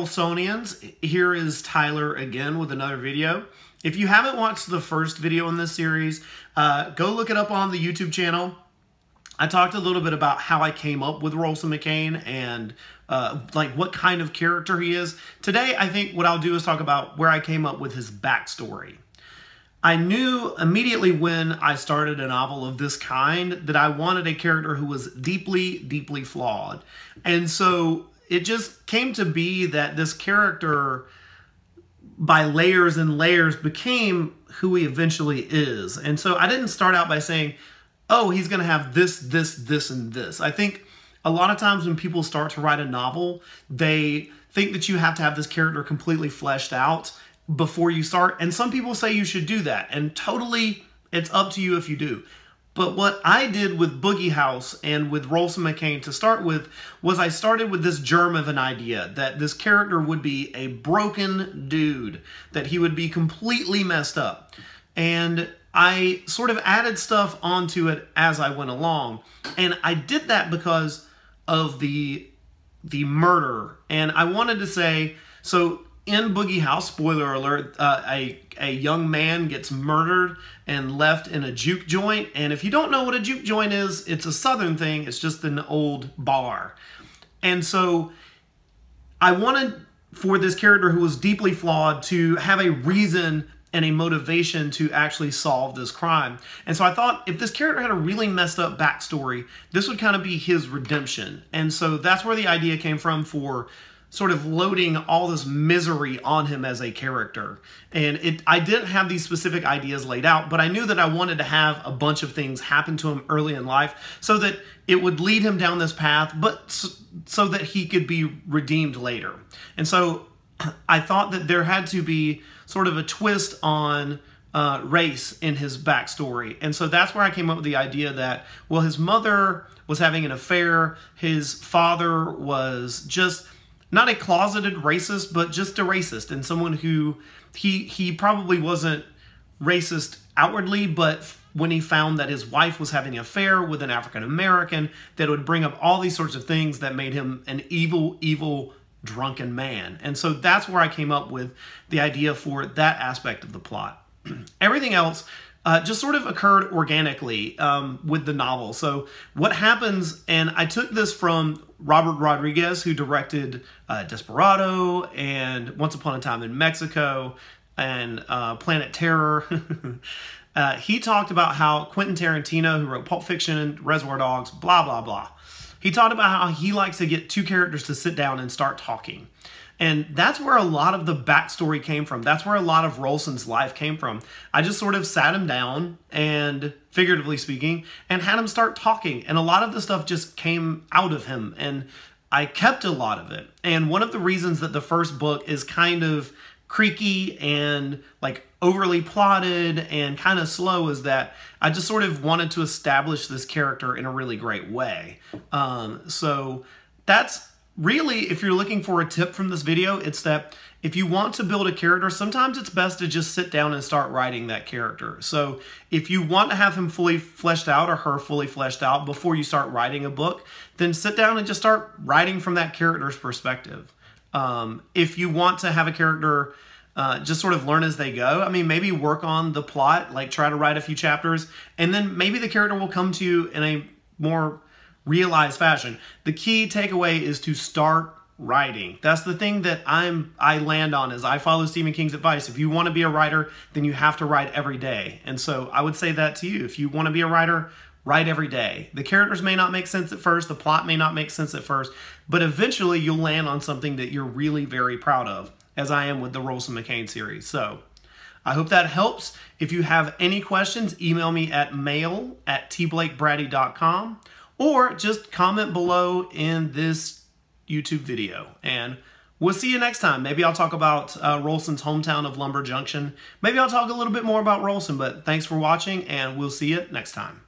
Rolsonians, here is Tyler again with another video. If you haven't watched the first video in this series, go look it up on the YouTube channel. I talked a little bit about how I came up with Rolson McKane and like what kind of character he is. Today, I think what I'll do is talk about where I came up with his backstory. I knew immediately when I started a novel of this kind that I wanted a character who was deeply, deeply flawed. And so it just came to be that this character, by layers and layers, became who he eventually is. And so I didn't start out by saying, oh, he's going to have this, this, this, and this. I think a lot of times when people start to write a novel, they think that you have to have this character completely fleshed out before you start. And some people say you should do that. And totally, it's up to you if you do. But what I did with Boogie House and with Rolson McKane to start with was I started with this germ of an idea that this character would be a broken dude, that he would be completely messed up. And I sort of added stuff onto it as I went along. And I did that because of the murder. And I wanted to say, so in Boogie House, spoiler alert, a young man gets murdered and left in a juke joint. And if you don't know what a juke joint is, it's a Southern thing. It's just an old bar. And so I wanted for this character who was deeply flawed to have a reason and a motivation to actually solve this crime. And so I thought if this character had a really messed up backstory, this would kind of be his redemption. And so that's where the idea came from for sort of loading all this misery on him as a character. And I didn't have these specific ideas laid out, but I knew that I wanted to have a bunch of things happen to him early in life so that it would lead him down this path, but so that he could be redeemed later. And so I thought that there had to be sort of a twist on race in his backstory. And so that's where I came up with the idea that, well, his mother was having an affair. His father was just not a closeted racist, but just a racist, and someone who he probably wasn't racist outwardly, but when he found that his wife was having an affair with an African American, that would bring up all these sorts of things that made him an evil, evil, drunken man. And so that's where I came up with the idea for that aspect of the plot. Everything else just sort of occurred organically with the novel. So what happens, and I took this from Robert Rodriguez, who directed Desperado and Once Upon a Time in Mexico and Planet Terror. He talked about how Quentin Tarantino, who wrote Pulp Fiction, Reservoir Dogs, blah, blah, blah. He talked about how he likes to get two characters to sit down and start talking. And that's where a lot of the backstory came from. That's where a lot of Rolson's life came from. I just sort of sat him down and, figuratively speaking, and had him start talking. And a lot of the stuff just came out of him. And I kept a lot of it. And one of the reasons that the first book is kind of creaky and like overly plotted and kind of slow is that I just sort of wanted to establish this character in a really great way. So that's really, if you're looking for a tip from this video, it's that if you want to build a character, sometimes it's best to just sit down and start writing that character. So if you want to have him fully fleshed out or her fully fleshed out before you start writing a book, then sit down and just start writing from that character's perspective. If you want to have a character just sort of learn as they go, I mean, maybe work on the plot, like try to write a few chapters, and then maybe the character will come to you in a more realized fashion. The key takeaway is to start writing. That's the thing that I land on, is I follow Stephen King's advice. If you want to be a writer, then you have to write every day. And so I would say that to you. If you want to be a writer, write every day. The characters may not make sense at first, the plot may not make sense at first, but eventually you'll land on something that you're really very proud of, as I am with the Rolson McKane series. So I hope that helps. If you have any questions, email me at mail@tblakebraddy.com. or just comment below in this YouTube video. And we'll see you next time. Maybe I'll talk about Rolson's hometown of Lumber Junction. Maybe I'll talk a little bit more about Rolson, but thanks for watching, and we'll see you next time.